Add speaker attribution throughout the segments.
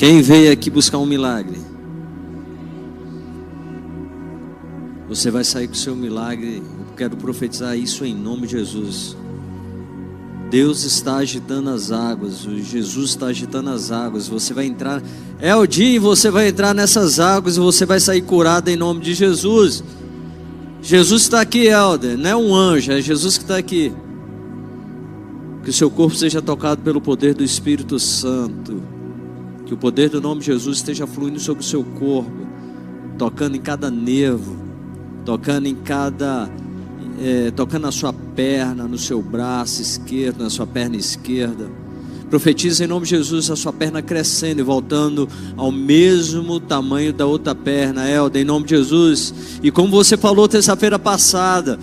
Speaker 1: Quem veio aqui buscar um milagre? Você vai sair com o seu milagre. Eu quero profetizar isso em nome de Jesus. Deus está agitando as águas. O Jesus está agitando as águas. Você vai entrar, Eldinho, você vai entrar nessas águas e você vai sair curado em nome de Jesus. Jesus está aqui, Helder. Não é um anjo, é Jesus que está aqui. Que o seu corpo seja tocado pelo poder do Espírito Santo. Que o poder do nome de Jesus esteja fluindo sobre o seu corpo, tocando em cada nervo, tocando em tocando na sua perna, no seu braço esquerdo, na sua perna esquerda. Profetiza em nome de Jesus a sua perna crescendo e voltando ao mesmo tamanho da outra perna, Helder, em nome de Jesus. E como você falou terça-feira passada,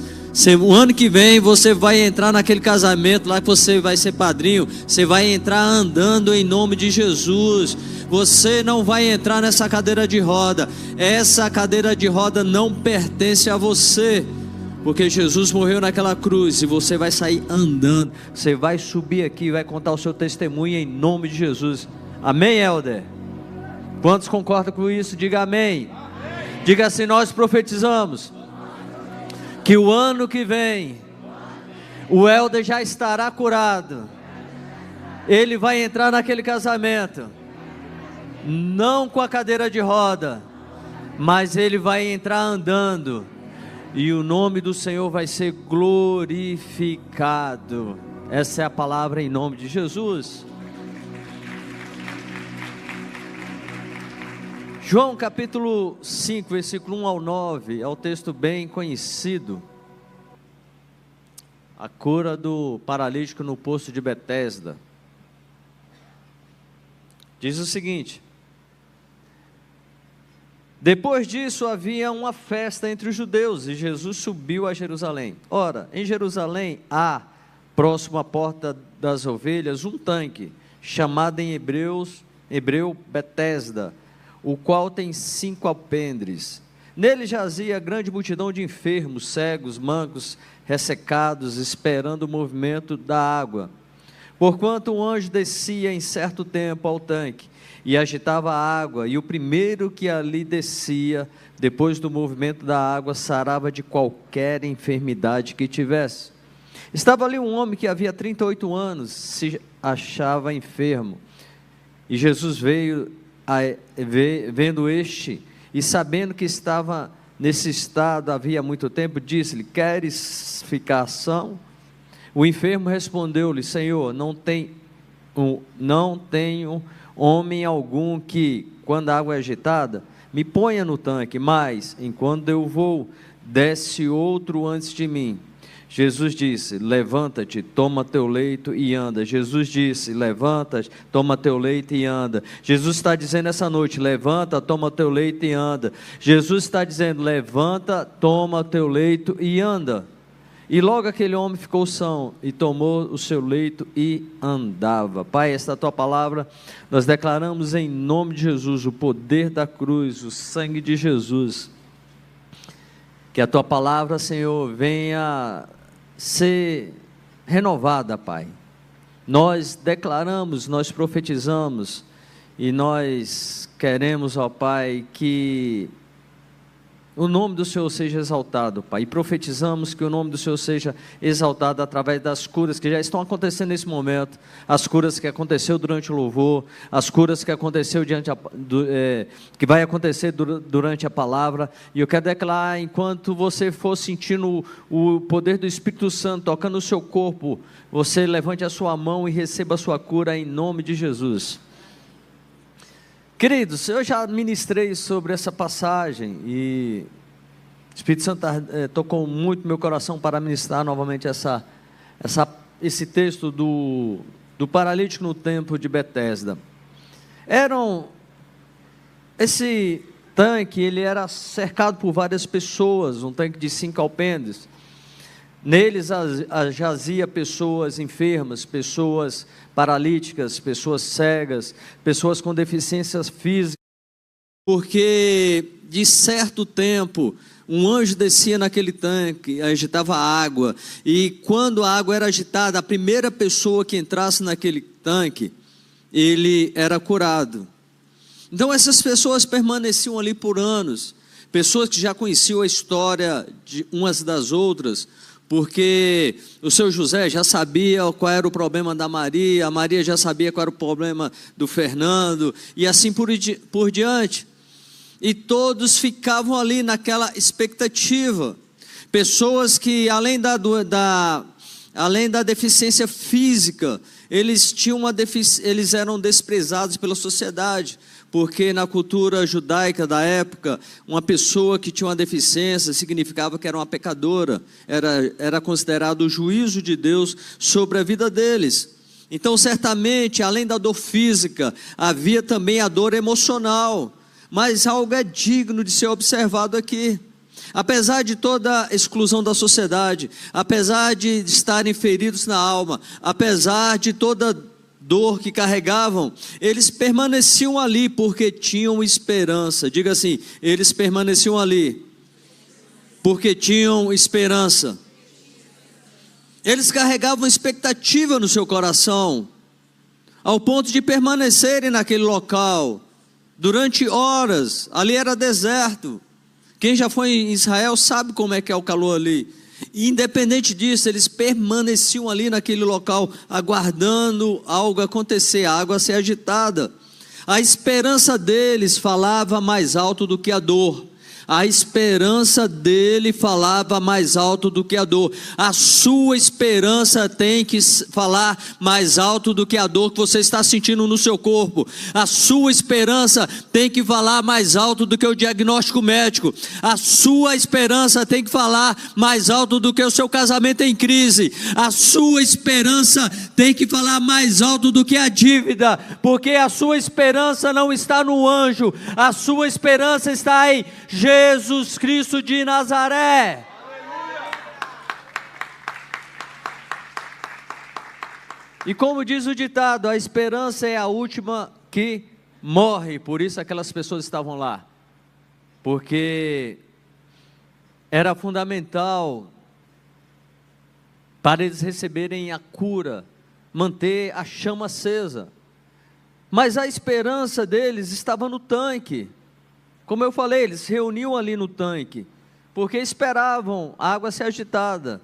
Speaker 1: o ano que vem você vai entrar naquele casamento lá que você vai ser padrinho. Você vai entrar andando em nome de Jesus. Você não vai entrar nessa cadeira de roda. Essa cadeira de roda não pertence a você, porque Jesus morreu naquela cruz. E você vai sair andando. Você vai subir aqui e vai contar o seu testemunho em nome de Jesus. Amém, Helder? Quantos concordam com isso? Diga amém. Diga assim: nós profetizamos que o ano que vem o Helder já estará curado. Ele vai entrar naquele casamento, não com a cadeira de roda, mas ele vai entrar andando, e o nome do Senhor vai ser glorificado. Essa é a palavra em nome de Jesus. João capítulo 5, versículo 1 ao 9, é um texto bem conhecido. A cura do paralítico no poço de Betesda. Diz o seguinte: depois disso havia uma festa entre os judeus, e Jesus subiu a Jerusalém. Ora, em Jerusalém há, próximo à porta das ovelhas, um tanque, chamado em hebreu Betesda, o qual tem 5 alpendres. Nele jazia grande multidão de enfermos, cegos, mancos, ressecados, esperando o movimento da água. Porquanto um anjo descia em certo tempo ao tanque e agitava a água, e o primeiro que ali descia, depois do movimento da água, sarava de qualquer enfermidade que tivesse. Estava ali um homem que havia 38 anos, se achava enfermo, e Jesus veio vendo este, e sabendo que estava nesse estado havia muito tempo, disse-lhe: queres ficar são? O enfermo respondeu-lhe: Senhor, não tenho homem algum que, quando a água é agitada, me ponha no tanque, mas, enquanto eu vou, desce outro antes de mim. Jesus disse: levanta-te, toma teu leito e anda. Jesus disse: levanta-te, toma teu leito e anda. Jesus está dizendo essa noite: levanta, toma teu leito e anda. Jesus está dizendo: levanta, toma teu leito e anda. E logo aquele homem ficou são, e tomou o seu leito e andava. Pai, esta é a tua palavra, nós declaramos em nome de Jesus o poder da cruz, o sangue de Jesus. Que a tua palavra, Senhor, venha ser renovada, Pai. Nós declaramos, nós profetizamos, e nós queremos, ó Pai, que o nome do Senhor seja exaltado, Pai, e profetizamos que o nome do Senhor seja exaltado através das curas que já estão acontecendo nesse momento, as curas que aconteceu durante o louvor, as curas que aconteceu que vai acontecer durante a palavra. E eu quero declarar, enquanto você for sentindo o poder do Espírito Santo tocando o seu corpo, você levante a sua mão e receba a sua cura em nome de Jesus. Queridos, eu já ministrei sobre essa passagem e o Espírito Santo tocou muito no meu coração para ministrar novamente esse texto do paralítico no templo de Betesda. Esse tanque, ele era cercado por várias pessoas, um tanque de 5 alpendres. Neles jazia pessoas enfermas, pessoas paralíticas, pessoas cegas, pessoas com deficiências físicas, porque de certo tempo um anjo descia naquele tanque, agitava a água, e quando a água era agitada, a primeira pessoa que entrasse naquele tanque, ele era curado. Então essas pessoas permaneciam ali por anos, pessoas que já conheciam a história de umas das outras, porque o seu José já sabia qual era o problema da Maria, a Maria já sabia qual era o problema do Fernando, e assim por diante. E todos ficavam ali naquela expectativa. Pessoas que além da deficiência física, eles eram desprezados pela sociedade, porque na cultura judaica da época, uma pessoa que tinha uma deficiência significava que era uma pecadora, era considerado o juízo de Deus sobre a vida deles. Então certamente, além da dor física, havia também a dor emocional, mas algo é digno de ser observado aqui. Apesar de toda a exclusão da sociedade, apesar de estarem feridos na alma, apesar de toda dor que carregavam, eles permaneciam ali porque tinham esperança. Diga assim: eles permaneciam ali porque tinham esperança. Eles carregavam expectativa no seu coração, ao ponto de permanecerem naquele local durante horas. Ali era deserto. Quem já foi em Israel sabe como é que é o calor ali. E independente disso, eles permaneciam ali naquele local, aguardando algo acontecer, a água ser agitada. A esperança deles falava mais alto do que a dor. A esperança dele falava mais alto do que a dor. A sua esperança tem que falar mais alto do que a dor que você está sentindo no seu corpo. A sua esperança tem que falar mais alto do que o diagnóstico médico. A sua esperança tem que falar mais alto do que o seu casamento em crise. A sua esperança tem que falar mais alto do que a dívida, porque a sua esperança não está no anjo, a sua esperança está em Jesus Cristo de Nazaré. E como diz o ditado, a esperança é a última que morre. Por isso aquelas pessoas estavam lá, porque era fundamental para eles receberem a cura, manter a chama acesa. Mas a esperança deles estava no tanque. Como eu falei, eles se reuniam ali no tanque, porque esperavam a água ser agitada.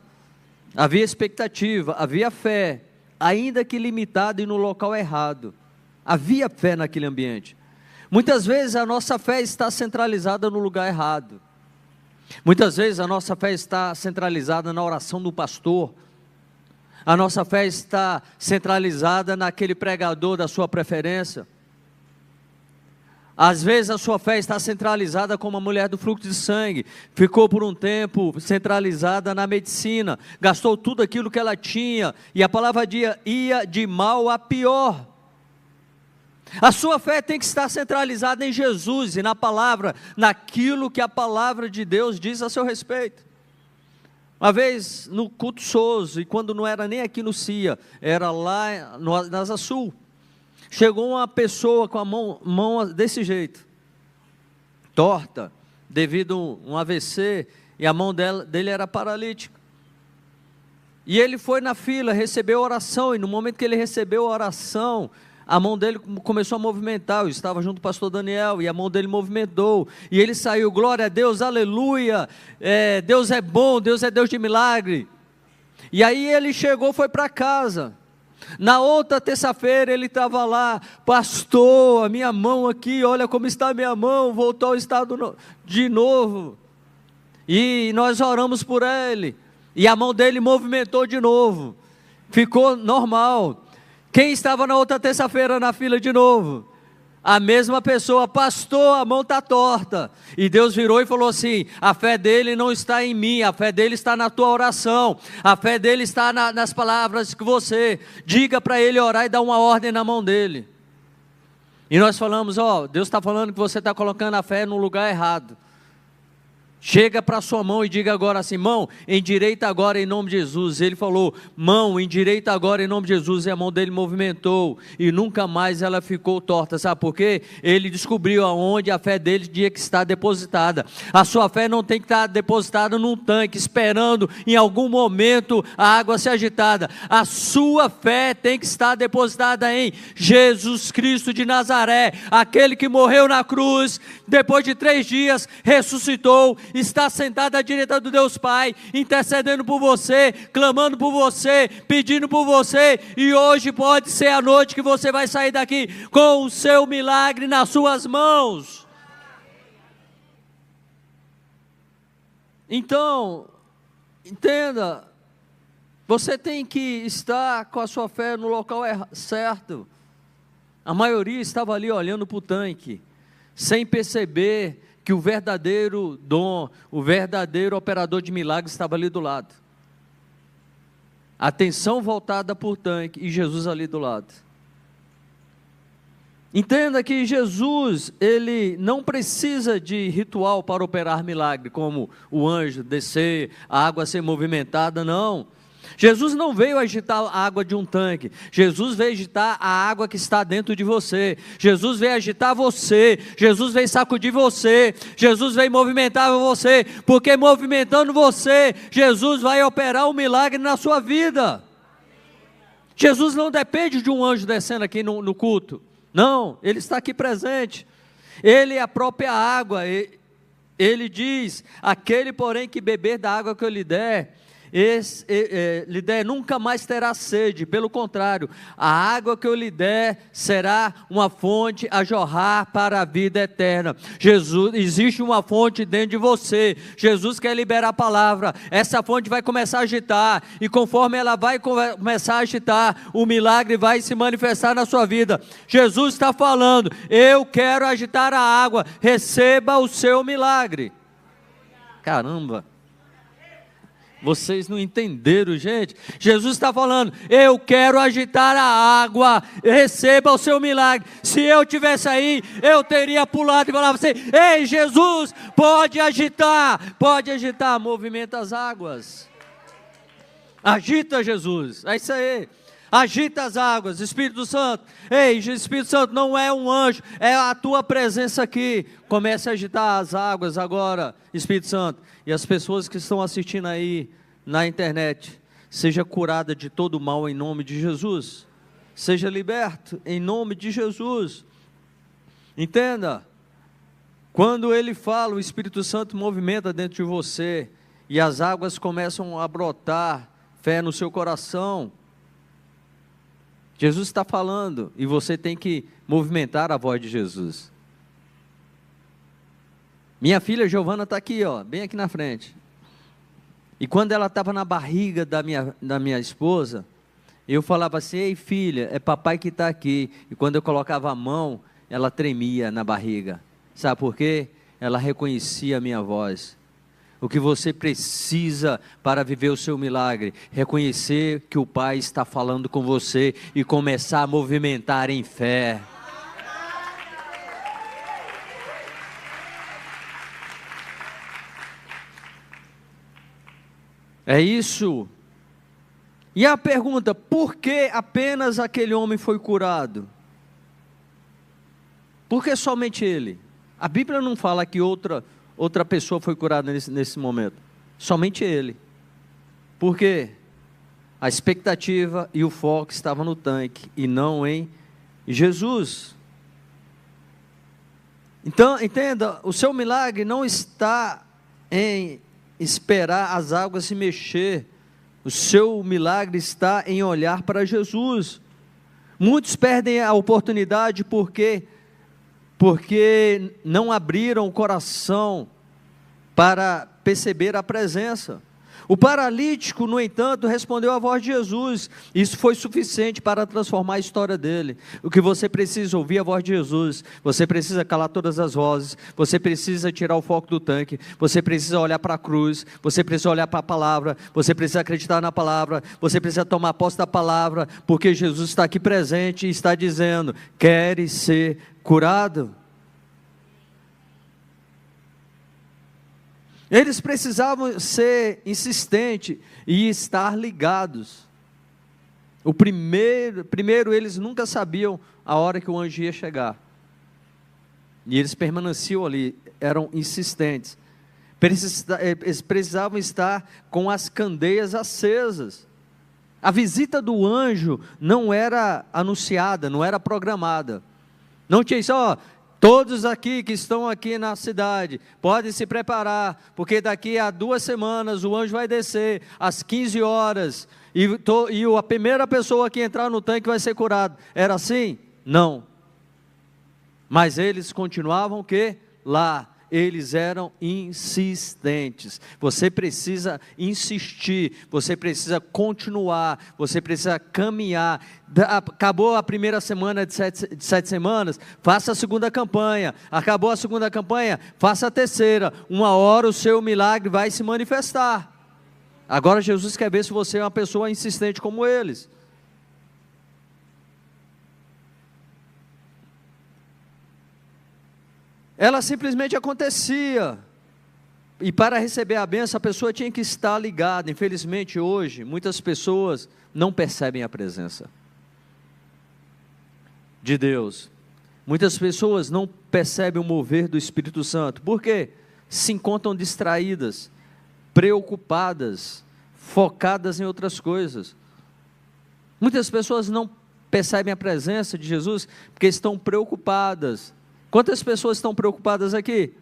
Speaker 1: Havia expectativa, havia fé, ainda que limitada e no local errado. Havia fé naquele ambiente. Muitas vezes a nossa fé está centralizada no lugar errado. Muitas vezes a nossa fé está centralizada na oração do pastor. A nossa fé está centralizada naquele pregador da sua preferência. Às vezes a sua fé está centralizada como a mulher do fluxo de sangue, ficou por um tempo centralizada na medicina, gastou tudo aquilo que ela tinha, e a palavra ia de mal a pior. A sua fé tem que estar centralizada em Jesus e na palavra, naquilo que a palavra de Deus diz a seu respeito. Uma vez no culto Souza, e quando não era nem aqui no CIA, era lá na Asa Sul, chegou uma pessoa com a mão desse jeito, torta, devido a um AVC, e a mão dele era paralítica. E ele foi na fila, recebeu a oração, e no momento que ele recebeu a oração, a mão dele começou a movimentar. Eu estava junto com o pastor Daniel, e a mão dele movimentou, e ele saiu: glória a Deus, aleluia, Deus é bom, Deus é Deus de milagre. E aí ele chegou, foi para casa. Na outra terça-feira ele estava lá: pastor, a minha mão aqui, olha como está a minha mão, voltou ao estado de novo. E nós oramos por ele, e a mão dele movimentou de novo, ficou normal. Quem estava na outra terça-feira na fila de novo? A mesma pessoa: pastor, a mão está torta. E Deus virou e falou assim: a fé dele não está em mim, a fé dele está na tua oração, a fé dele está nas palavras que você diga para ele orar e dar uma ordem na mão dele. E nós falamos: Deus está falando que você está colocando a fé no lugar errado. Chega para sua mão e diga agora assim: mão, endireita agora em nome de Jesus. Ele falou: mão, endireita agora em nome de Jesus. E a mão dele movimentou e nunca mais ela ficou torta. Sabe por quê? Ele descobriu aonde a fé dele tinha que estar depositada. A sua fé não tem que estar depositada num tanque, esperando em algum momento a água ser agitada. A sua fé tem que estar depositada em Jesus Cristo de Nazaré, aquele que morreu na cruz, depois de 3 dias ressuscitou, está sentado à direita do Deus Pai, intercedendo por você, clamando por você, pedindo por você, e hoje pode ser a noite que você vai sair daqui com o seu milagre nas suas mãos. Então, entenda, você tem que estar com a sua fé no local certo. A maioria estava ali olhando para o tanque, sem perceber que o verdadeiro dom, o verdadeiro operador de milagres estava ali do lado. Atenção voltada para o tanque e Jesus ali do lado. Entenda que Jesus, ele não precisa de ritual para operar milagre, como o anjo descer, a água ser movimentada, não. Jesus não veio agitar a água de um tanque, Jesus veio agitar a água que está dentro de você, Jesus veio agitar você, Jesus veio sacudir você, Jesus veio movimentar você, porque movimentando você, Jesus vai operar um milagre na sua vida. Jesus não depende de um anjo descendo aqui no culto, não, Ele está aqui presente, Ele é a própria água. Ele diz: aquele porém que beber da água que eu lhe der, nunca mais terá sede, pelo contrário, a água que eu lhe der será uma fonte a jorrar para a vida eterna. Jesus, existe uma fonte dentro de você, Jesus quer liberar a palavra, essa fonte vai começar a agitar, e conforme ela vai começar a agitar, o milagre vai se manifestar na sua vida. Jesus está falando: eu quero agitar a água, receba o seu milagre. Caramba! Vocês não entenderam, gente? Jesus está falando: eu quero agitar a água, receba o seu milagre. Se eu tivesse aí, eu teria pulado e falado assim: ei, Jesus, pode agitar, movimenta as águas. Agita, Jesus, é isso aí. Agita as águas, Espírito Santo. Ei, Espírito Santo, não é um anjo, é a tua presença aqui. Comece a agitar as águas agora, Espírito Santo. E as pessoas que estão assistindo aí na internet, seja curada de todo mal em nome de Jesus. Seja liberto em nome de Jesus. Entenda, quando Ele fala, o Espírito Santo movimenta dentro de você, e as águas começam a brotar, fé no seu coração. Jesus está falando, e você tem que movimentar a voz de Jesus. Minha filha Giovana está aqui, ó, bem aqui na frente. E quando ela estava na barriga da minha esposa, eu falava assim: ei filha, é papai que está aqui. E quando eu colocava a mão, ela tremia na barriga. Sabe por quê? Ela reconhecia a minha voz. O que você precisa para viver o seu milagre? Reconhecer que o Pai está falando com você e começar a movimentar em fé. É isso. E a pergunta: por que apenas aquele homem foi curado? Por que somente ele? A Bíblia não fala que outra pessoa foi curada nesse momento. Somente ele. Por quê? A expectativa e o foco estavam no tanque e não em Jesus. Então, entenda, o seu milagre não está em esperar as águas se mexer. O seu milagre está em olhar para Jesus. Muitos perdem a oportunidade porque não abriram o coração para perceber a presença. O paralítico, no entanto, respondeu à voz de Jesus. Isso foi suficiente para transformar a história dele. O que você precisa ouvir é a voz de Jesus. Você precisa calar todas as vozes. Você precisa tirar o foco do tanque. Você precisa olhar para a cruz. Você precisa olhar para a palavra. Você precisa acreditar na palavra. Você precisa tomar posse da palavra, porque Jesus está aqui presente e está dizendo: queres ser curado? Eles precisavam ser insistentes e estar ligados. Primeiro eles nunca sabiam a hora que o anjo ia chegar. E eles permaneciam ali, eram insistentes. Eles precisavam estar com as candeias acesas. A visita do anjo não era anunciada, não era programada. Não tinha isso, todos aqui que estão aqui na cidade, podem se preparar, porque daqui a 2 semanas o anjo vai descer às 15 horas, e a primeira pessoa que entrar no tanque vai ser curada. Era assim? Não. Mas eles continuavam o quê? Lá. Eles eram insistentes. Você precisa insistir, você precisa continuar, você precisa caminhar. Acabou a primeira semana de 7 semanas, faça a segunda campanha. Acabou a segunda campanha, faça a terceira. Uma hora o seu milagre vai se manifestar. Agora Jesus quer ver se você é uma pessoa insistente como eles. Ela simplesmente acontecia, e para receber a bênção a pessoa tinha que estar ligada. Infelizmente hoje, muitas pessoas não percebem a presença de Deus, muitas pessoas não percebem o mover do Espírito Santo. Por quê? Se encontram distraídas, preocupadas, focadas em outras coisas. Muitas pessoas não percebem a presença de Jesus, porque estão preocupadas. Quantas pessoas estão preocupadas aqui?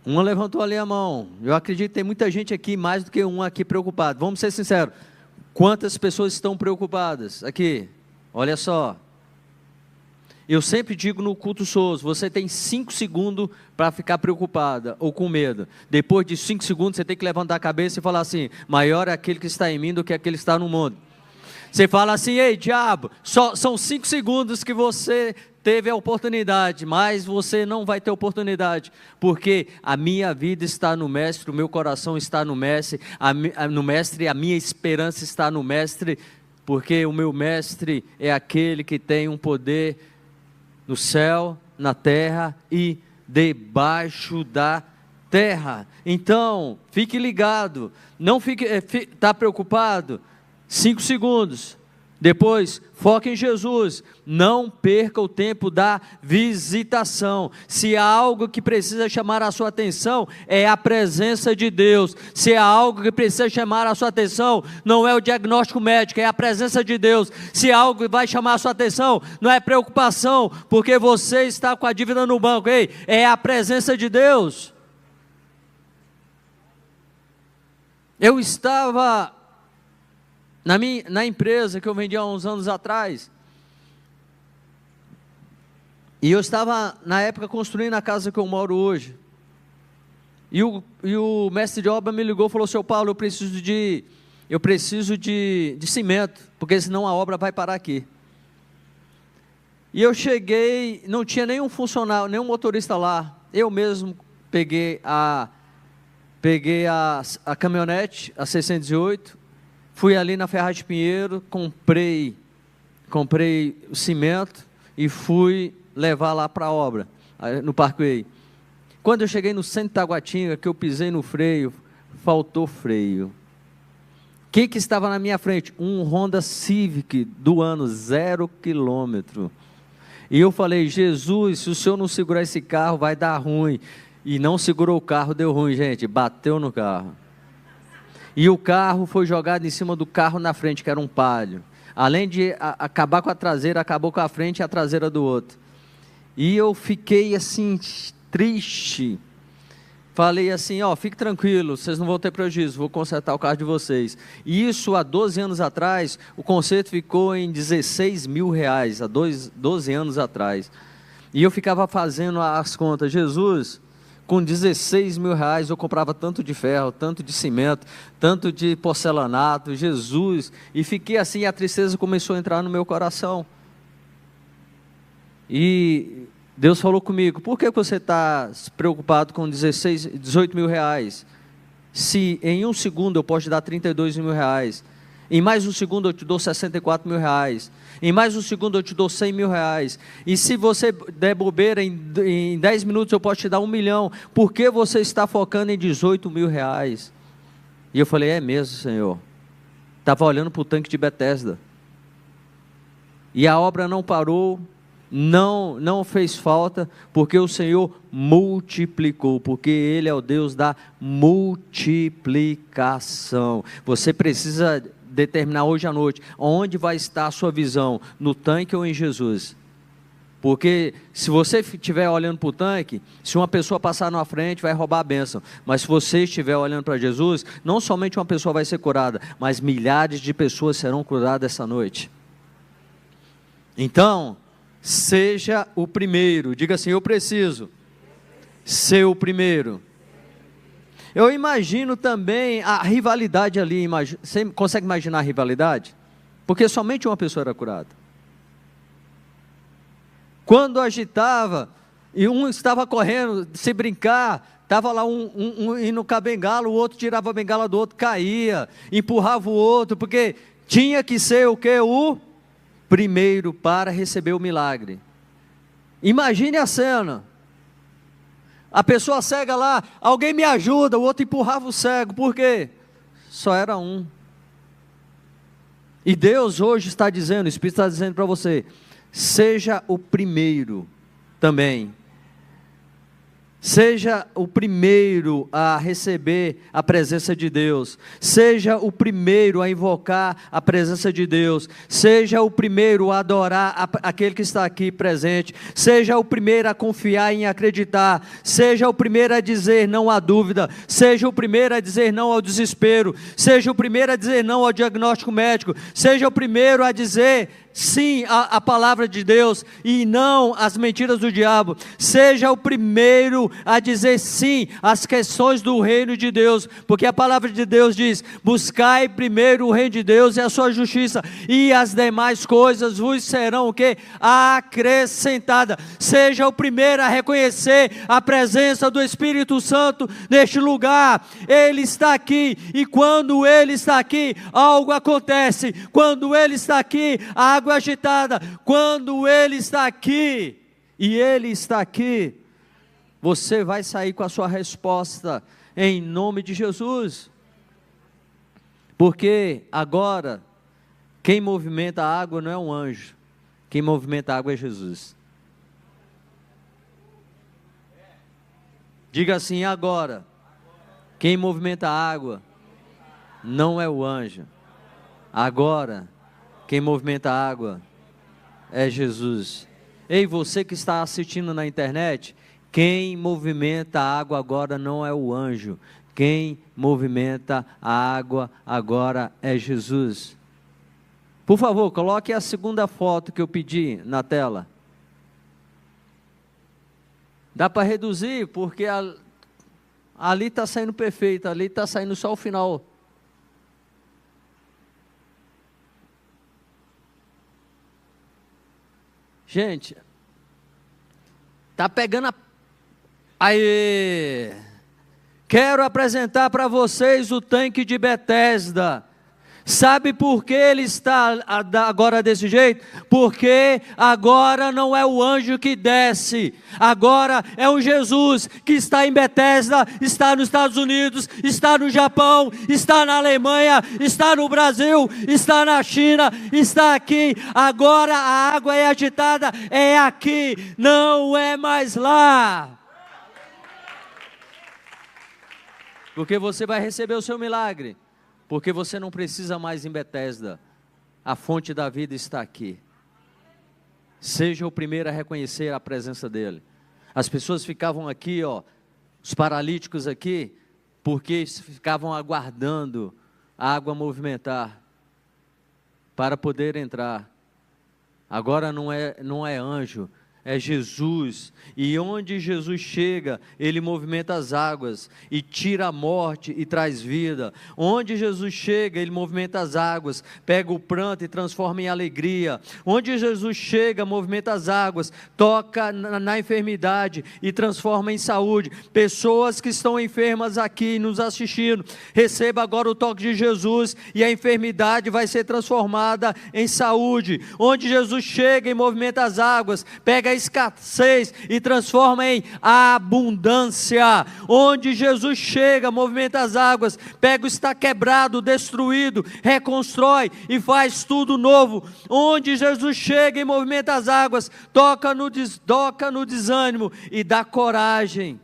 Speaker 1: Uma levantou ali a mão. Eu acredito que tem muita gente aqui, mais do que um aqui preocupado. Vamos ser sinceros. Quantas pessoas estão preocupadas aqui? Olha só. Eu sempre digo no culto SOS, você tem 5 segundos para ficar preocupada ou com medo. Depois de 5 segundos você tem que levantar a cabeça e falar assim: maior é aquele que está em mim do que aquele que está no mundo. Você fala assim: ei diabo, são 5 segundos que você teve a oportunidade, mas você não vai ter oportunidade, porque a minha vida está no Mestre, o meu coração está no Mestre, a minha esperança está no Mestre, porque o meu Mestre é aquele que tem um poder no céu, na terra e debaixo da terra. Então, fique ligado, não está preocupado. 5 segundos, depois foque em Jesus, não perca o tempo da visitação. Se há algo que precisa chamar a sua atenção, é a presença de Deus. Se há algo que precisa chamar a sua atenção, não é o diagnóstico médico, é a presença de Deus. Se há algo que vai chamar a sua atenção, não é preocupação, porque você está com a dívida no banco, é a presença de Deus. Eu estava na empresa que eu vendi há uns anos atrás, e eu estava na época construindo a casa que eu moro hoje, e o mestre de obra me ligou e falou: seu Paulo, eu preciso de cimento, porque senão a obra vai parar aqui. E eu cheguei, não tinha nenhum funcionário, nenhum motorista lá, eu mesmo peguei a caminhonete, a 608, fui ali na Ferraz de Pinheiro, comprei o cimento e fui levar lá para a obra, no Parkway. Quando eu cheguei no centro de Taguatinga, que eu pisei no freio, faltou freio. O que estava na minha frente? Um Honda Civic do ano 0 km. E eu falei: Jesus, se o senhor não segurar esse carro, vai dar ruim. E não segurou o carro, deu ruim, gente, bateu no carro. E o carro foi jogado em cima do carro na frente, que era um Palio. Além de acabar com a traseira, acabou com a frente e a traseira do outro. E eu fiquei assim, triste. Falei assim: fique tranquilo, vocês não vão ter prejuízo, vou consertar o carro de vocês. E isso há 12 anos atrás, o conserto ficou em 16 mil reais, há 12 anos atrás. E eu ficava fazendo as contas: Jesus, com 16 mil reais eu comprava tanto de ferro, tanto de cimento, tanto de porcelanato, Jesus. E fiquei assim, a tristeza começou a entrar no meu coração. E Deus falou comigo: por que você está preocupado com 18 mil reais? Se em 1 segundo eu posso te dar 32 mil reais. Em mais um segundo eu te dou 64 mil reais. Em mais um segundo eu te dou 100 mil reais. E se você der bobeira, em 10 minutos eu posso te dar 1 milhão. Por que você está focando em 18 mil reais? E eu falei, é mesmo, Senhor. Estava olhando para o tanque de Betesda. E a obra não parou, não fez falta, porque o Senhor multiplicou, porque Ele é o Deus da multiplicação. Você precisa determinar hoje à noite, onde vai estar a sua visão, no tanque ou em Jesus? Porque se você estiver olhando para o tanque, se uma pessoa passar na frente, vai roubar a bênção. Mas se você estiver olhando para Jesus, não somente uma pessoa vai ser curada, mas milhares de pessoas serão curadas essa noite. Então, seja o primeiro. Diga assim, eu preciso ser o primeiro. Eu imagino também a rivalidade ali. Você consegue imaginar a rivalidade? Porque somente uma pessoa era curada. Quando agitava, e um estava correndo, se brincar, estava lá um indo com a bengala, o outro tirava a bengala do outro, caía, empurrava o outro, porque tinha que ser o quê? O primeiro para receber o milagre. Imagine a cena. A pessoa cega lá, alguém me ajuda, o outro empurrava o cego, por quê? Só era um. E Deus hoje está dizendo, o Espírito está dizendo para você, seja o primeiro também. Seja o primeiro a receber a presença de Deus. Seja o primeiro a invocar a presença de Deus. Seja o primeiro a adorar aquele que está aqui presente. Seja o primeiro a confiar e acreditar. Seja o primeiro a dizer não à dúvida. Seja o primeiro a dizer não ao desespero. Seja o primeiro a dizer não ao diagnóstico médico. Seja o primeiro a dizer sim à palavra de Deus e não às mentiras do diabo. Seja o primeiro a dizer sim às questões do reino de Deus, porque a palavra de Deus diz, buscai primeiro o reino de Deus e a sua justiça, e as demais coisas vos serão o quê? Acrescentada. Seja o primeiro a reconhecer a presença do Espírito Santo neste lugar. Ele está aqui, e quando Ele está aqui, algo acontece. Quando Ele está aqui, a água agitada. Quando Ele está aqui, e Ele está aqui, você vai sair com a sua resposta, em nome de Jesus. Porque agora, quem movimenta a água não é um anjo, quem movimenta a água é Jesus. Diga assim, agora, quem movimenta a água não é o anjo, agora, quem movimenta a água é Jesus. Ei, você que está assistindo na internet, quem movimenta a água agora não é o anjo, quem movimenta a água agora é Jesus. Por favor, coloque a segunda foto que eu pedi na tela. Dá para reduzir, porque ali está saindo perfeito, ali está saindo só o final. Gente, tá pegando Aí, quero apresentar para vocês o tanque de Betesda. Sabe por que ele está agora desse jeito? Porque agora não é o anjo que desce, agora é um Jesus que está em Betesda, está nos Estados Unidos, está no Japão, está na Alemanha, está no Brasil, está na China, está aqui. Agora a água é agitada, é aqui, não é mais lá. Porque você vai receber o seu milagre. Porque você não precisa mais em Betesda. A fonte da vida está aqui. Seja o primeiro a reconhecer a presença dele. As pessoas ficavam aqui, os paralíticos aqui, porque ficavam aguardando a água movimentar para poder entrar. Agora não é anjo, é Jesus, e onde Jesus chega, Ele movimenta as águas, e tira a morte e traz vida. Onde Jesus chega, Ele movimenta as águas, pega o pranto e transforma em alegria. Onde Jesus chega, movimenta as águas, toca na enfermidade e transforma em saúde. Pessoas que estão enfermas aqui nos assistindo, receba agora o toque de Jesus, e a enfermidade vai ser transformada em saúde. Onde Jesus chega e movimenta as águas, pega a escassez e transforma em abundância. Onde Jesus chega, movimenta as águas, pega o está quebrado, destruído, reconstrói e faz tudo novo. Onde Jesus chega e movimenta as águas, toca no desânimo e dá coragem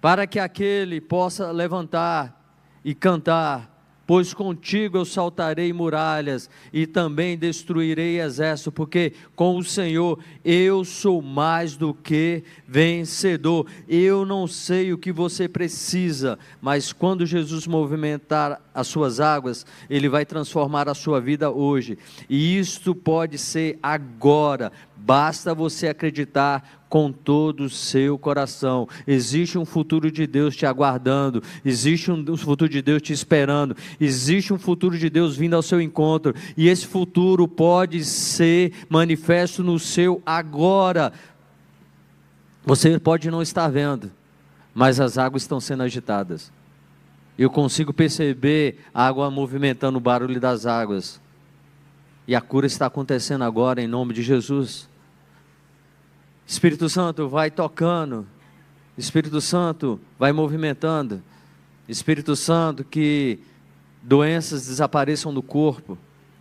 Speaker 1: para que aquele possa levantar e cantar: pois contigo eu saltarei muralhas e também destruirei exército, porque com o Senhor eu sou mais do que vencedor. Eu não sei o que você precisa, mas quando Jesus movimentar as suas águas, Ele vai transformar a sua vida hoje, e isto pode ser agora. Basta você acreditar com todo o seu coração. Existe um futuro de Deus te aguardando, existe um futuro de Deus te esperando, existe um futuro de Deus vindo ao seu encontro, e esse futuro pode ser manifesto no seu agora. Você pode não estar vendo, mas as águas estão sendo agitadas. Eu consigo perceber a água movimentando, o barulho das águas, e a cura está acontecendo agora em nome de Jesus. Espírito Santo vai tocando, Espírito Santo vai movimentando, Espírito Santo, que doenças desapareçam do corpo,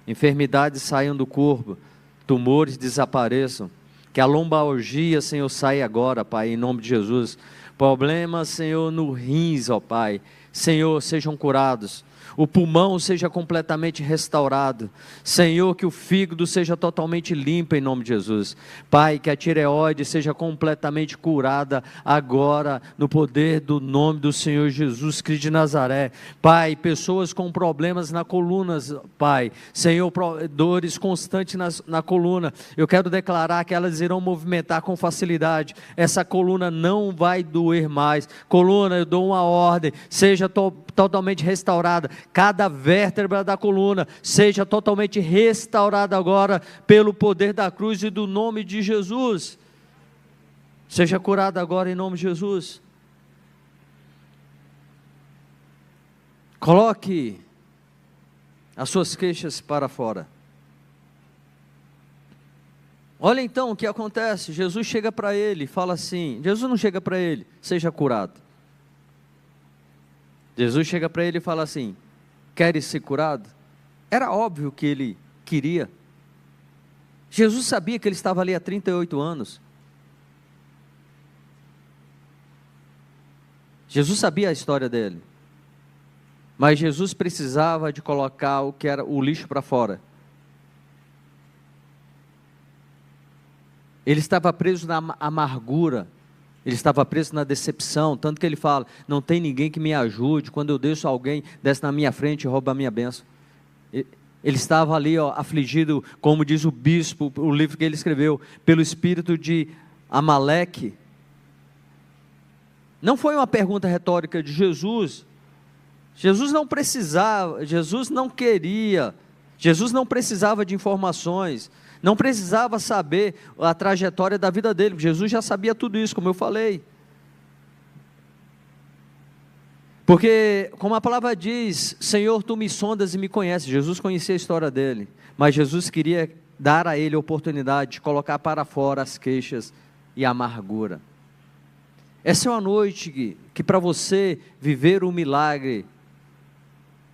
Speaker 1: enfermidades saiam do corpo, tumores desapareçam, que a lombalgia, Senhor, saia agora, Pai, em nome de Jesus. Problemas, Senhor, no rins, ó Pai, Senhor, sejam curados. O pulmão seja completamente restaurado. Senhor, que o fígado seja totalmente limpo em nome de Jesus. Pai, que a tireoide seja completamente curada agora, no poder do nome do Senhor Jesus Cristo de Nazaré. Pai, pessoas com problemas na coluna, Pai, Senhor, dores constantes na coluna, eu quero declarar que elas irão movimentar com facilidade. Essa coluna não vai doer mais. Coluna, eu dou uma ordem, seja totalmente restaurada. Cada vértebra da coluna seja totalmente restaurada agora, pelo poder da cruz e do nome de Jesus. Seja curada agora em nome de Jesus. Coloque as suas queixas para fora. Olha então o que acontece. Jesus chega para ele e fala assim. Jesus não chega para ele: seja curado. Jesus chega para ele e fala assim: queres ser curado? Era óbvio que ele queria. Jesus sabia que ele estava ali há 38 anos. Jesus sabia a história dele. Mas Jesus precisava de colocar o que era o lixo para fora. Ele estava preso na amargura. Ele estava preso na decepção, tanto que ele fala: não tem ninguém que me ajude, quando eu deixo alguém, desce na minha frente e rouba a minha bênção. Ele estava ali, afligido, como diz o bispo, o livro que ele escreveu, pelo espírito de Amaleque. Não foi uma pergunta retórica de Jesus. Jesus não precisava, Jesus não queria, Jesus não precisava de informações, não precisava saber a trajetória da vida dele. Jesus já sabia tudo isso, como eu falei. Porque, como a palavra diz, Senhor, tu me sondas e me conheces. Jesus conhecia a história dele, mas Jesus queria dar a ele a oportunidade de colocar para fora as queixas e a amargura. Essa é uma noite que para você viver o milagre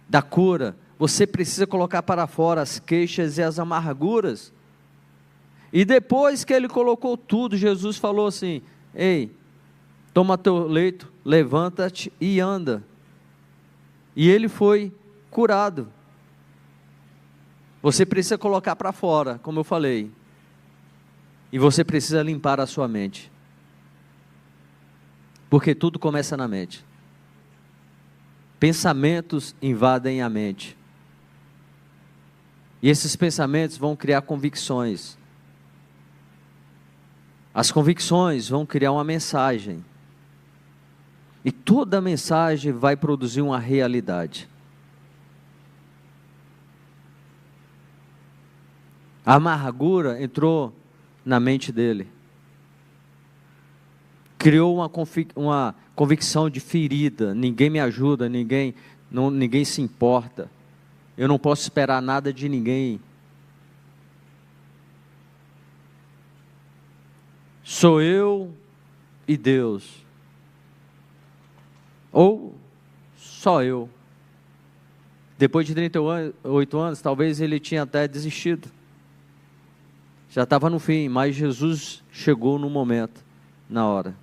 Speaker 1: da cura, você precisa colocar para fora as queixas e as amarguras. E depois que ele colocou tudo, Jesus falou assim: ei, toma teu leito, levanta-te e anda. E ele foi curado. Você precisa colocar para fora, como eu falei, e você precisa limpar a sua mente, porque tudo começa na mente. Pensamentos invadem a mente, e esses pensamentos vão criar convicções. As convicções vão criar uma mensagem. E toda mensagem vai produzir uma realidade. A amargura entrou na mente dele. Criou uma convicção de ferida. Ninguém me ajuda, ninguém se importa. Eu não posso esperar nada de ninguém. Sou eu e Deus. Ou só eu. Depois de 38 anos, talvez ele tinha até desistido. Já estava no fim, mas Jesus chegou no momento, na hora,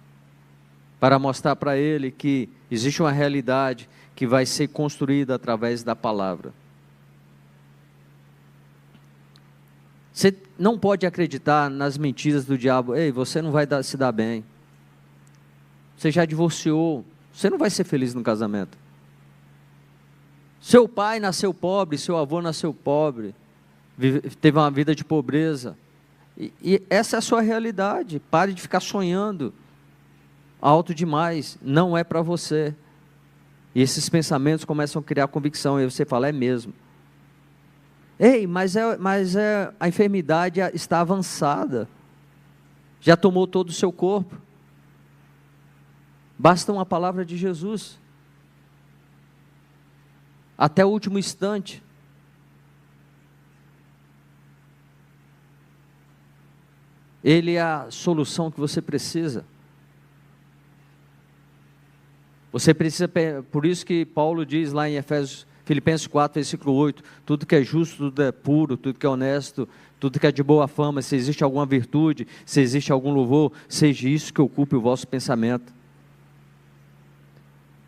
Speaker 1: para mostrar para ele que existe uma realidade que vai ser construída através da palavra. Você não pode acreditar nas mentiras do diabo. Ei, você não vai se dar bem. Você já divorciou. Você não vai ser feliz no casamento. Seu pai nasceu pobre, seu avô nasceu pobre, teve uma vida de pobreza. E essa é a sua realidade. Pare de ficar sonhando alto demais. Não é para você. E esses pensamentos começam a criar convicção. E você fala, é mesmo. Ei, mas a enfermidade está avançada. Já tomou todo o seu corpo. Basta uma palavra de Jesus. Até o último instante. Ele é a solução que você precisa. Você precisa, por isso que Paulo diz lá em Filipenses 4, versículo 8, tudo que é justo, tudo é puro, tudo que é honesto, tudo que é de boa fama, se existe alguma virtude, se existe algum louvor, seja isso que ocupe o vosso pensamento.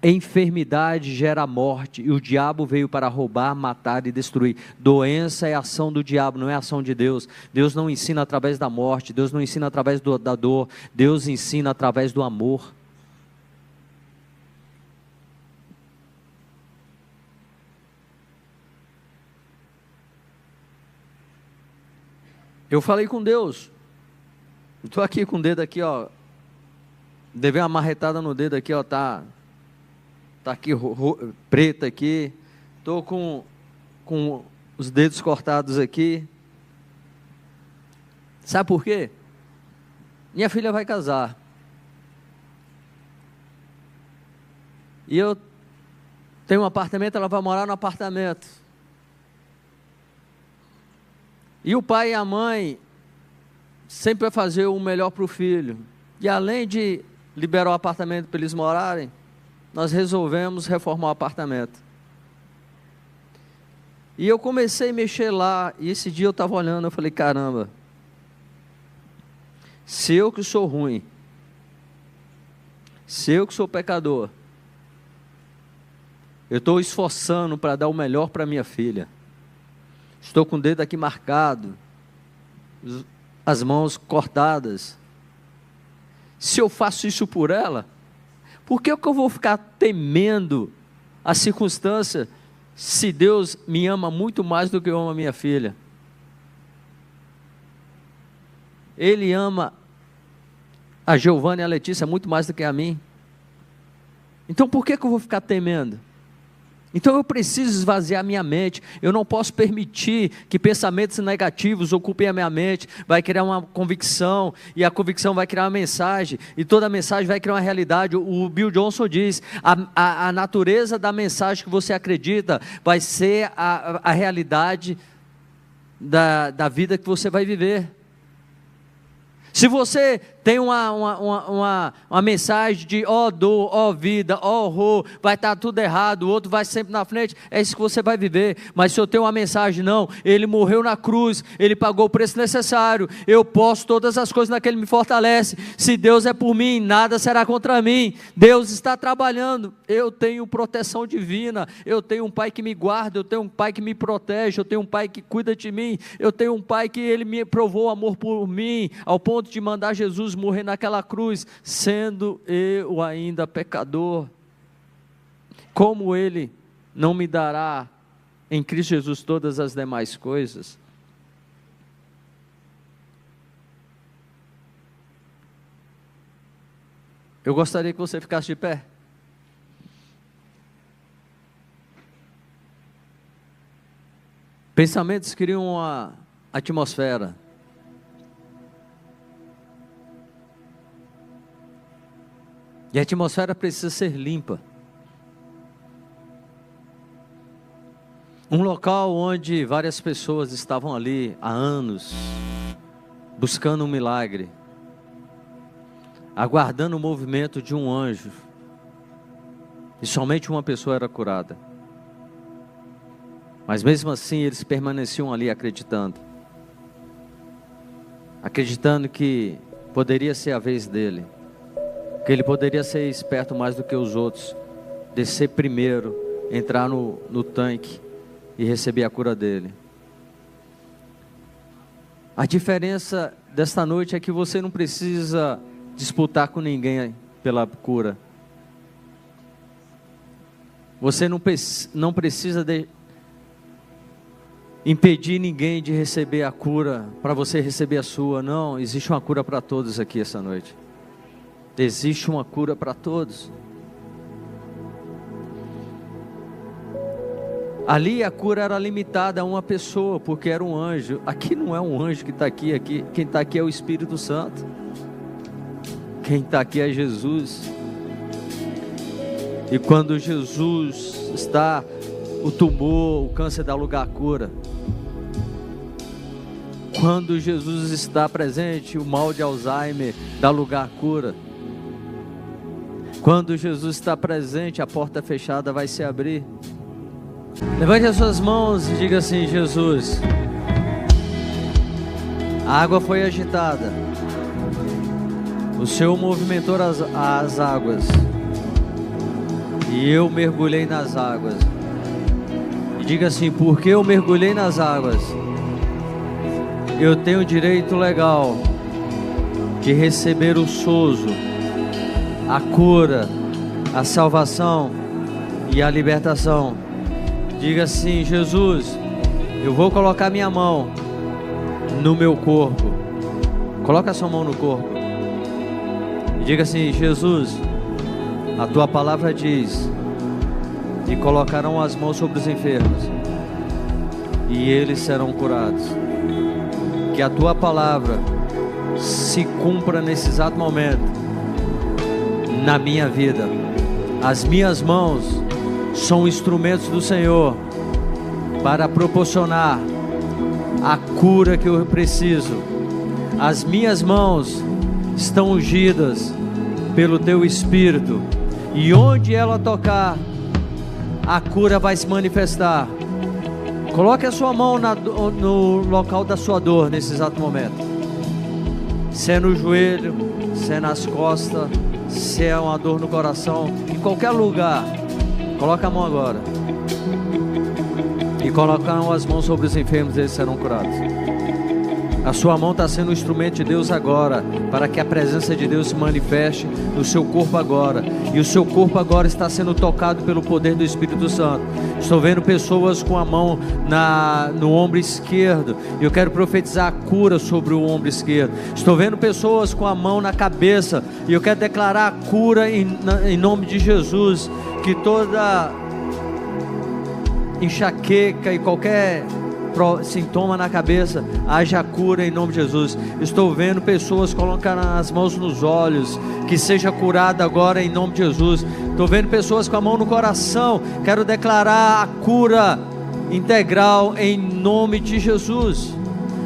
Speaker 1: Enfermidade gera morte, e o diabo veio para roubar, matar e destruir. Doença é ação do diabo, não é ação de Deus. Deus não ensina através da morte, Deus não ensina através da dor, Deus ensina através do amor. Eu falei com Deus, estou aqui com o dedo aqui, ó, dei uma marretada no dedo aqui, ó, tá aqui preto aqui, estou com os dedos cortados aqui. Sabe por quê? Minha filha vai casar. E eu tenho um apartamento, ela vai morar no apartamento. E o pai e a mãe sempre vai fazer o melhor para o filho. E além de liberar o apartamento para eles morarem, nós resolvemos reformar o apartamento. E eu comecei a mexer lá, e esse dia eu estava olhando, eu falei, caramba, se eu que sou ruim, se eu que sou pecador, eu estou esforçando para dar o melhor para minha filha, estou com o dedo aqui marcado, as mãos cortadas, se eu faço isso por ela, por que eu vou ficar temendo a circunstância, se Deus me ama muito mais do que eu amo a minha filha? Ele ama a Giovana e a Letícia muito mais do que a mim. Então por que eu vou ficar temendo? Então eu preciso esvaziar minha mente. Eu não posso permitir que pensamentos negativos ocupem a minha mente. Vai criar uma convicção, e a convicção vai criar uma mensagem, e toda mensagem vai criar uma realidade. O Bill Johnson diz, a natureza da mensagem que você acredita vai ser a realidade da vida que você vai viver. Se você tem uma mensagem de ó dor, ó vida, ó horror, vai estar tudo errado, o outro vai sempre na frente, é isso que você vai viver. Mas se eu tenho uma mensagem, não, ele morreu na cruz, ele pagou o preço necessário, eu posso todas as coisas naquele que me fortalece. Se Deus é por mim, nada será contra mim. Deus está trabalhando, eu tenho proteção divina, eu tenho um pai que me guarda, eu tenho um pai que me protege, eu tenho um pai que cuida de mim, eu tenho um pai que ele me provou amor por mim, ao ponto de mandar Jesus morrer naquela cruz, sendo eu ainda pecador. Como ele não me dará em Cristo Jesus todas as demais coisas? Eu gostaria que você ficasse de pé. Pensamentos criam uma atmosfera. E a atmosfera precisa ser limpa. Um local onde várias pessoas estavam ali há anos, buscando um milagre, aguardando o movimento de um anjo, e somente uma pessoa era curada. Mas mesmo assim eles permaneciam ali acreditando que poderia ser a vez dele, que ele poderia ser esperto mais do que os outros, descer primeiro, entrar no tanque e receber a cura dele. A diferença desta noite é que você não precisa disputar com ninguém pela cura. Você não precisa impedir ninguém de receber a cura para você receber a sua. Não, existe uma cura para todos aqui essa noite. Existe uma cura para todos. Ali a cura era limitada a uma pessoa, porque era um anjo. Aqui não é um anjo que está aqui, quem está aqui é o Espírito Santo. Quem está aqui é Jesus. E quando Jesus está, o tumor, o câncer dá lugar à cura. Quando Jesus está presente, o mal de Alzheimer dá lugar à cura. Quando Jesus está presente, a porta fechada vai se abrir. Levante as suas mãos e diga assim: Jesus, a água foi agitada, o Senhor movimentou as águas, e eu mergulhei nas águas. E diga assim: porque eu mergulhei nas águas, eu tenho direito legal de receber o sozo, a cura, a salvação e a libertação. Diga assim: Jesus, eu vou colocar minha mão no meu corpo. Coloca a sua mão no corpo. E diga assim: Jesus, a tua palavra diz: e colocarão as mãos sobre os enfermos, e eles serão curados. Que a tua palavra se cumpra nesse exato momento na minha vida. As minhas mãos são instrumentos do Senhor para proporcionar a cura que eu preciso. As minhas mãos estão ungidas pelo teu Espírito, e onde ela tocar, a cura vai se manifestar. Coloque a sua mão no local da sua dor nesse exato momento. Se é no joelho, se é nas costas, se é uma dor no coração, em qualquer lugar, coloca a mão agora. E colocarão as mãos sobre os enfermos, eles serão curados. A sua mão está sendo um instrumento de Deus agora, para que a presença de Deus se manifeste no seu corpo agora. E o seu corpo agora está sendo tocado pelo poder do Espírito Santo. Estou vendo pessoas com a mão no ombro esquerdo, e eu quero profetizar a cura sobre o ombro esquerdo. Estou vendo pessoas com a mão na cabeça, e eu quero declarar a cura em nome de Jesus. Que toda enxaqueca e qualquer sintoma na cabeça, haja cura em nome de Jesus. Estou vendo pessoas colocando as mãos nos olhos, que seja curada agora em nome de Jesus. Estou vendo pessoas com a mão no coração, quero declarar a cura integral em nome de Jesus.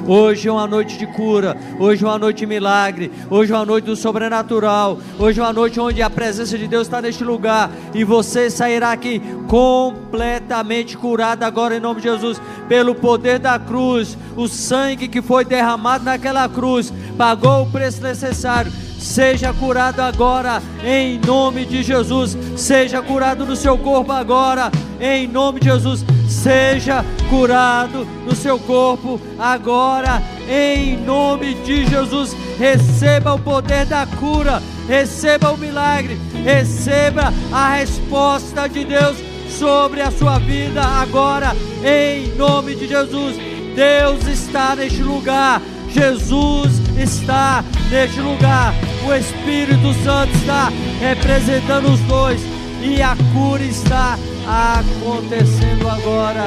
Speaker 1: Hoje é uma noite de cura, hoje é uma noite de milagre, hoje é uma noite do sobrenatural, hoje é uma noite onde a presença de Deus está neste lugar, e você sairá aqui completamente curado agora em nome de Jesus, pelo poder da cruz. O sangue que foi derramado naquela cruz pagou o preço necessário. Seja curado agora em nome de Jesus. Seja curado no seu corpo agora em nome de Jesus. Seja curado no seu corpo agora em nome de Jesus. Receba o poder da cura, receba o milagre, receba a resposta de Deus sobre a sua vida agora em nome de Jesus. Deus está neste lugar, Jesus está neste lugar. O Espírito Santo está representando os dois e a cura está acontecendo agora,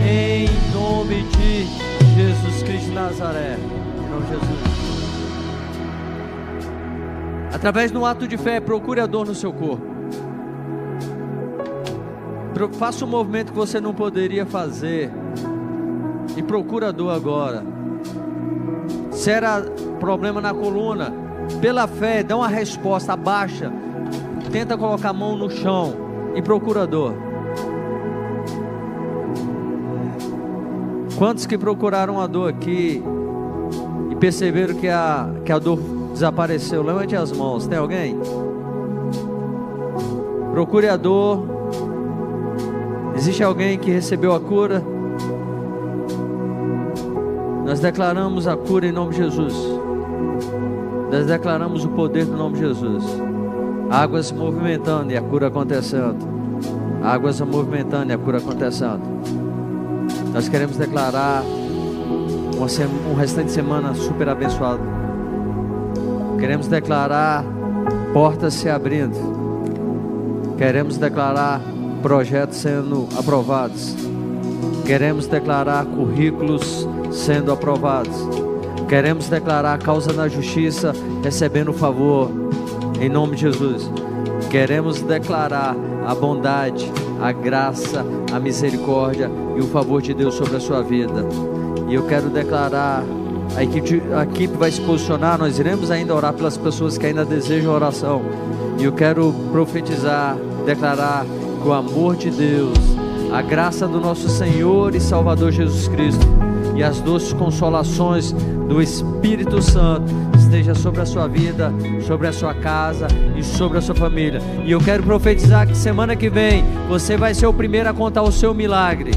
Speaker 1: em nome de Jesus Cristo de Nazaré. Em nome de Jesus. Através de um ato de fé, procure a dor no seu corpo. Faça um movimento que você não poderia fazer e procura a dor agora. Se era problema na coluna, pela fé, dá uma resposta, abaixa, tenta colocar a mão no chão e procura a dor. Quantos que procuraram a dor aqui e perceberam que a dor desapareceu? Levante as mãos. Tem alguém? Procure a dor. Existe alguém que recebeu a cura? Nós declaramos a cura em nome de Jesus. Nós declaramos o poder do nome de Jesus. Águas se movimentando e a cura acontecendo. Águas se movimentando e a cura acontecendo. Nós queremos declarar um restante de semana super abençoado. Queremos declarar portas se abrindo. Queremos declarar projetos sendo aprovados. Queremos declarar currículos sendo aprovados. Queremos declarar a causa na justiça recebendo favor, em nome de Jesus. Queremos declarar a bondade, a graça, a misericórdia e o favor de Deus sobre a sua vida. E eu quero declarar, a equipe vai se posicionar, nós iremos ainda orar pelas pessoas que ainda desejam oração. E eu quero profetizar, declarar que o amor de Deus, a graça do nosso Senhor e Salvador Jesus Cristo e as doces consolações do Espírito Santo esteja sobre a sua vida, sobre a sua casa e sobre a sua família. E eu quero profetizar que semana que vem você vai ser o primeiro a contar o seu milagre.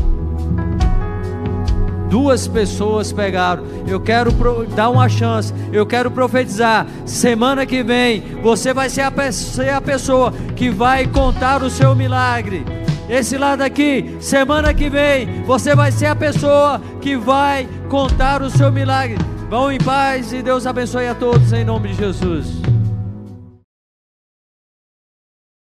Speaker 1: 2 pessoas pegaram. Eu quero dar uma chance. Eu quero profetizar. Semana que vem você vai ser a pessoa que vai contar o seu milagre. Esse lado aqui, semana que vem você vai ser a pessoa que vai contar o seu milagre. Vão em paz e Deus abençoe a todos em nome de Jesus.